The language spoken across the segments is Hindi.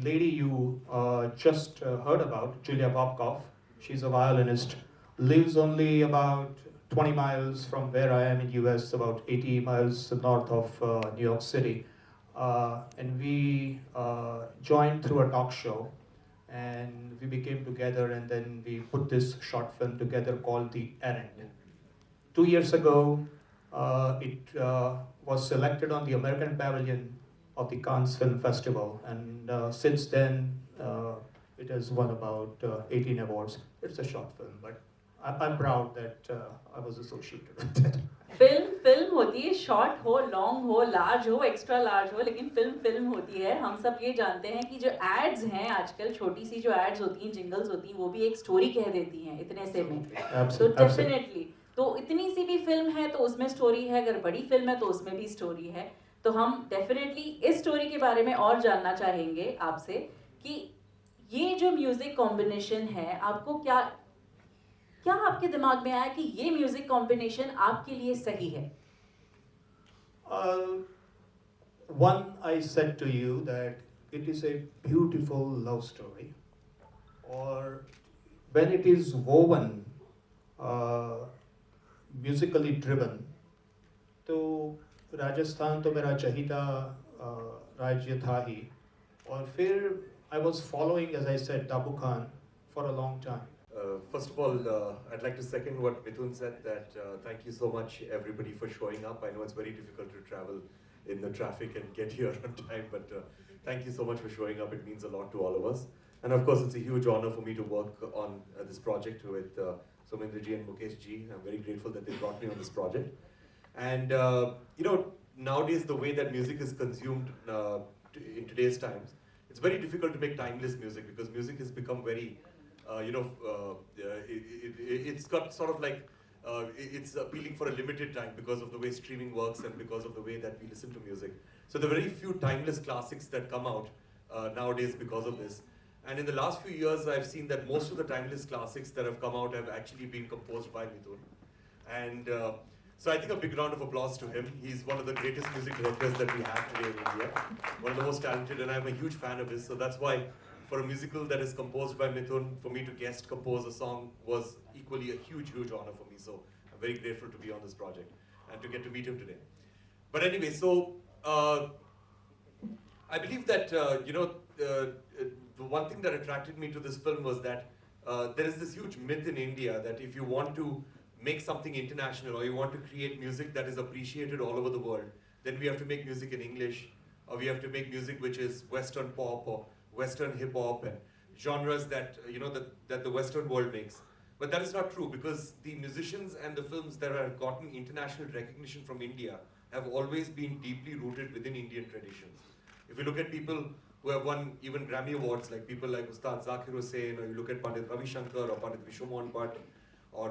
lady you just heard about, Julia Bobkoff, she's a violinist, lives only about 20 miles from where I am in US, about 80 miles north of New York City. And we joined through a talk show, and we became together, and then we put this short film together called The Errand. 2 years ago, it was selected on the American Pavilion of the Cannes Film Festival, and since then it has won about 18 awards. It's a short film, but I'm proud that I was associated with it. Film होती है, शॉर्ट हो, लॉन्ग हो, लार्ज हो, एक्स्ट्रा लार्ज हो, लेकिन फिल्म होती है। हम सब ये जानते हैं कि जो एड्स हैं आजकल, छोटी सी जो एड्स होती हैं, जिंगल्स होती हैं, वो भी एक स्टोरी कह देती हैं इतने से में। तो डेफिनेटली, तो इतनी सी भी फिल्म है तो उसमें स्टोरी है, अगर बड़ी फिल्म है तो उसमें भी स्टोरी है। तो हम डेफिनेटली इस स्टोरी के बारे में और जानना चाहेंगे आपसे कि ये जो म्यूजिक कॉम्बिनेशन है, आपको क्या आपके दिमाग में आया कि ये म्यूजिक कॉम्बिनेशन आपके लिए सही है? One, I said to you that it is a beautiful love story, or when it is woven, musically driven, तो राजस्थान तो मेरा चहीता राज्य था ही, और फिर I was following, as I said, Tabu Khan for a long time. First of all, I'd like to second what Mithun said, that thank you so much everybody for showing up. I know it's very difficult to travel in the traffic and get here on time, but thank you so much for showing up. It means a lot to all of us. And of course, it's a huge honor for me to work on this project with Somendra ji and Mukesh ji. I'm very grateful that they brought me on this project. And you know, nowadays the way that music is consumed in today's times, it's very difficult to make timeless music, because music has become very it's got sort of like, it's appealing for a limited time because of the way streaming works and because of the way that we listen to music. So there are very few timeless classics that come out nowadays because of this. And in the last few years, I've seen that most of the timeless classics that have come out have actually been composed by Mithun. And so I think a big round of applause to him. He's one of the greatest music directors that we have today in India. One of the most talented, and I'm a huge fan of his. So that's why, for a musical that is composed by Mithun, for me to guest compose a song was equally a huge, huge honor for me. So I'm very grateful to be on this project and to get to meet him today. But anyway, so I believe that, the one thing that attracted me to this film was that there is this huge myth in India that if you want to make something international, or you want to create music that is appreciated all over the world, then we have to make music in English, or we have to make music which is Western pop or Western hip hop and genres that that the Western world makes. But that is not true, because the musicians and the films that have gotten international recognition from India have always been deeply rooted within Indian traditions. If you look at people who have won even Grammy Awards, like people like Ustad Zakir Hussain, or you look at Pandit Ravi Shankar or Pandit Vishwamohan Bhatt, or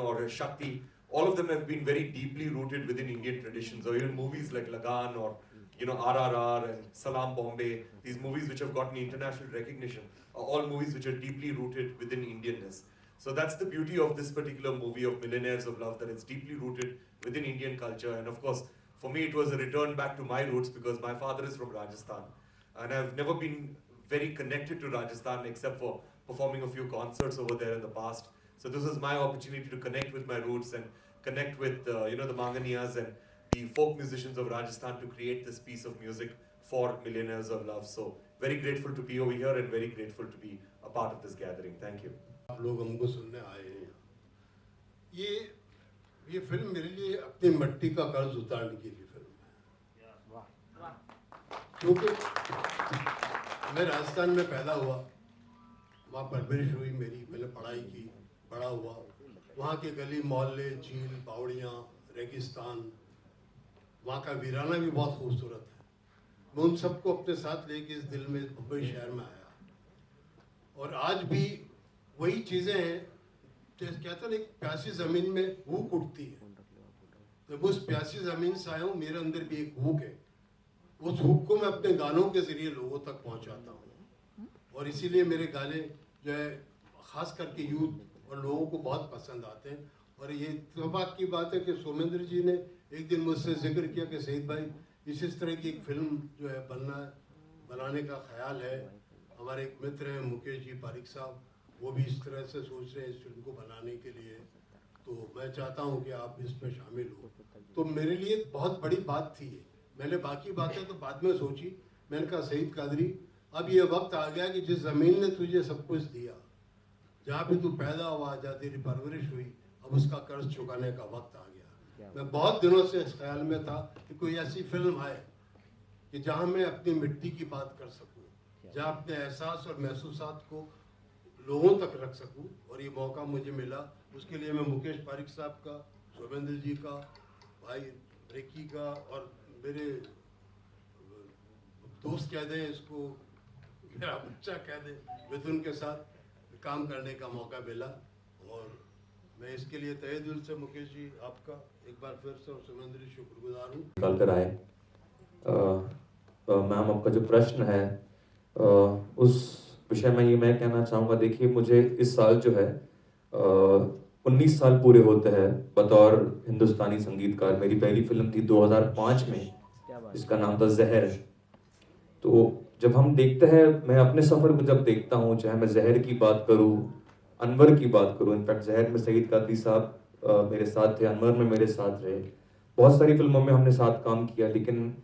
or Shakti, all of them have been very deeply rooted within Indian traditions. Or even movies like Lagan or RRR and Salam Bombay, these movies which have gotten international recognition, are all movies which are deeply rooted within Indianness. So that's the beauty of this particular movie of Millionaires of Love, that it's deeply rooted within Indian culture. And of course, for me, it was a return back to my roots, because my father is from Rajasthan. And I've never been very connected to Rajasthan except for performing a few concerts over there in the past. So this was my opportunity to connect with my roots and connect with the Manganiyas and the folk musicians of Rajasthan to create this piece of music for Millionaires of Love. So very grateful to be over here and very grateful to be a part of this gathering. Thank you. आप लोग हमको सुनने आए हैं। ये फिल्म मेरे लिए अपनी मट्टी का कर्ज उतारने की फिल्म है, क्योंकि मैं राजस्थान में पैदा हुआ, वहाँ परवरिश हुई मेरी, मैंने पढ़ाई की, बड़ा हुआ। वहाँ के गली मोहल्ले, झील, बावड़ियाँ, रेगिस्तान, वहाँ का वीराना भी बहुत खूबसूरत है। मैं उन सबको अपने साथ लेके इस दिल में मुंबई शहर में आया, और आज भी वही चीज़ें हैं। जैसे कहते हैं, एक प्यासी ज़मीन में भूख उठती है, जब उस प्यासी ज़मीन से आया हूँ, मेरे अंदर भी एक भूख है। उस भूख को मैं अपने गानों के ज़रिए लोगों तक पहुँचाता हूँ, और इसीलिए मेरे गाने जो है ख़ास करके यूथ और लोगों को बहुत पसंद आते हैं। और ये इत्तेफाक की बात है कि सोमेंद्र जी ने एक दिन मुझसे जिक्र किया कि सईद भाई, इस तरह की एक फिल्म जो है बनाने का ख्याल है, हमारे एक मित्र हैं मुकेश जी पारिक साहब, वो भी इस तरह से सोच रहे हैं इस फिल्म को बनाने के लिए। तो मैं चाहता हूँ कि आप इसमें शामिल हो। तो मेरे लिए बहुत बड़ी बात थी ये। मैंने बाकी बातें तो बाद में सोची। मैंने कहा सईद कादरी, अब ये वक्त आ गया कि जिस ज़मीन ने तुझे सब कुछ दिया, जहाँ पे तू पैदा हुआ, जहाँ तेरी परवरिश हुई, अब उसका कर्ज चुकाने का वक्त आ गया। मैं बहुत दिनों से इस ख्याल में था कि कोई ऐसी फिल्म आए कि जहाँ मैं अपनी मिट्टी की बात कर सकूँ, जहाँ अपने एहसास और महसूसात को लोगों तक रख सकूँ, और ये मौका मुझे मिला। उसके लिए मैं मुकेश पारिक साहब का, सोमेंद्र जी का, भाई रिकी का, और मेरे दोस्त कह दें इसको, मेरा बच्चा कह दे, मिथुन के साथ काम करने का मौका मिला। और मैं इसके लिए तहे दिल से मुकेश जी आपका एक बार फिर से और सुमेंद्र जी शुक्रगुजार हूँ। निकाल कर आए। मैम, आपका जो प्रश्न है उस विषय में ये मैं कहना चाहूँगा। देखिए, मुझे इस साल जो है 19 साल पूरे होते हैं बतौर हिंदुस्तानी संगीतकार। मेरी पहली फिल्म थी 2005 में, जिसका नाम था जहर। तो जब हम देखते हैं, मैं अपने सफ़र को जब देखता हूँ, चाहे मैं जहर की बात करूँ, अनवर की बात करूँ, इनफैक्ट जहर में सईद कादरी साहब मेरे साथ थे, अनवर में मेरे साथ रहे, बहुत सारी फिल्मों में हमने साथ काम किया। लेकिन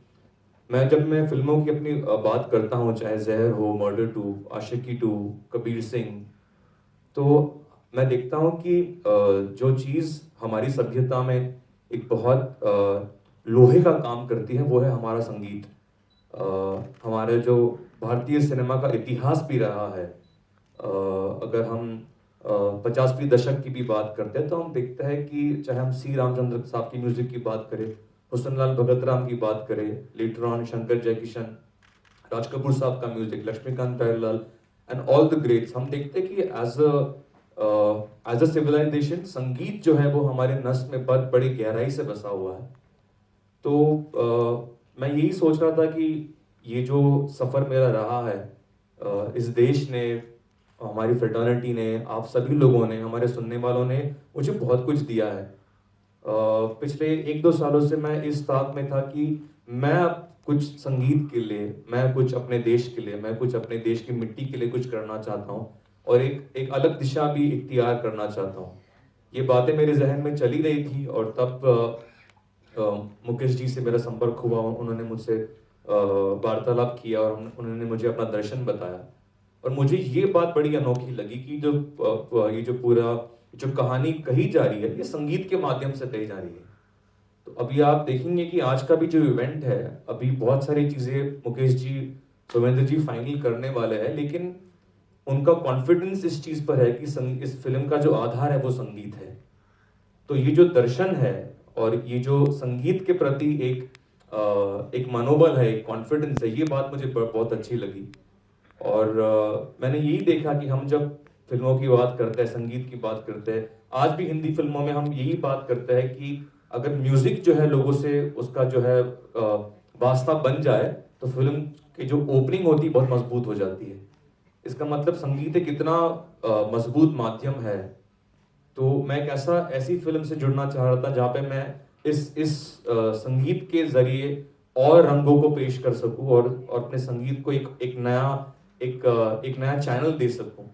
जब मैं फिल्मों की अपनी बात करता हूँ, चाहे जहर हो, मर्डर 2, आशिकी 2, कबीर सिंह, तो मैं देखता हूँ कि जो चीज़ हमारी सभ्यता में एक बहुत लोहे का काम करती है, वो है हमारा संगीत। हमारे जो भारतीय सिनेमा का इतिहास भी रहा है, अगर हम 50वीं दशक की भी बात करते हैं, तो हम देखते हैं कि चाहे हम सी रामचंद्र साहब की म्यूजिक की बात करें, हुसन लाल भगत राम की बात करें, लेटर ऑन शंकर जयकिशन, राज कपूर साहब का music, Laxmikant Pyarelal and all the greats, हम देखते हैं कि एज अ सिविलाइजेशन संगीत जो है वो हमारे नस में बहुत बड़ी गहराई से बसा हुआ है। तो मैं यही सोच रहा था कि ये जो सफ़र मेरा रहा है, इस देश ने, हमारी फ्रेटर्निटी ने, आप सभी लोगों ने, हमारे सुनने वालों ने मुझे बहुत कुछ दिया है। पिछले 1-2 सालों से मैं इस ताक में था कि मैं कुछ संगीत के लिए, मैं कुछ अपने देश के लिए, मैं कुछ अपने देश की मिट्टी के लिए कुछ करना चाहता हूँ, और एक अलग दिशा भी इख्तियार करना चाहता हूँ। ये बातें मेरे जहन में चली रही थी, और तब मुकेश जी से मेरा संपर्क हुआ। उन्होंने मुझसे वार्तालाप किया और उन्होंने मुझे अपना दर्शन बताया, और मुझे ये बात बड़ी अनोखी लगी कि ये जो पूरा जो कहानी कही जा रही है, ये संगीत के माध्यम से कही जा रही है। तो अभी आप देखेंगे कि आज का भी जो इवेंट है, अभी बहुत सारी चीज़ें मुकेश जी, सोमेंद्र जी फाइनल करने वाले हैं, लेकिन उनका कॉन्फिडेंस इस चीज़ पर है कि इस फिल्म का जो आधार है वो संगीत है। तो ये जो दर्शन है और ये जो संगीत के प्रति एक मनोबल है, एक कॉन्फिडेंस है, ये बात मुझे बहुत अच्छी लगी। और मैंने यही देखा कि हम जब फिल्मों की बात करते हैं, संगीत की बात करते हैं, आज भी हिंदी फिल्मों में हम यही बात करते हैं कि अगर म्यूजिक जो है लोगों से उसका जो है वास्ता बन जाए, तो फिल्म की जो ओपनिंग होती है बहुत मजबूत हो जाती है। इसका मतलब संगीत एक इतना मजबूत माध्यम है। तो मैं एक ऐसी फिल्म से जुड़ना चाह रहा था जहाँ पे मैं इस संगीत के जरिए और रंगों को पेश कर सकूं, और अपने संगीत को एक नया चैनल दे सकूं।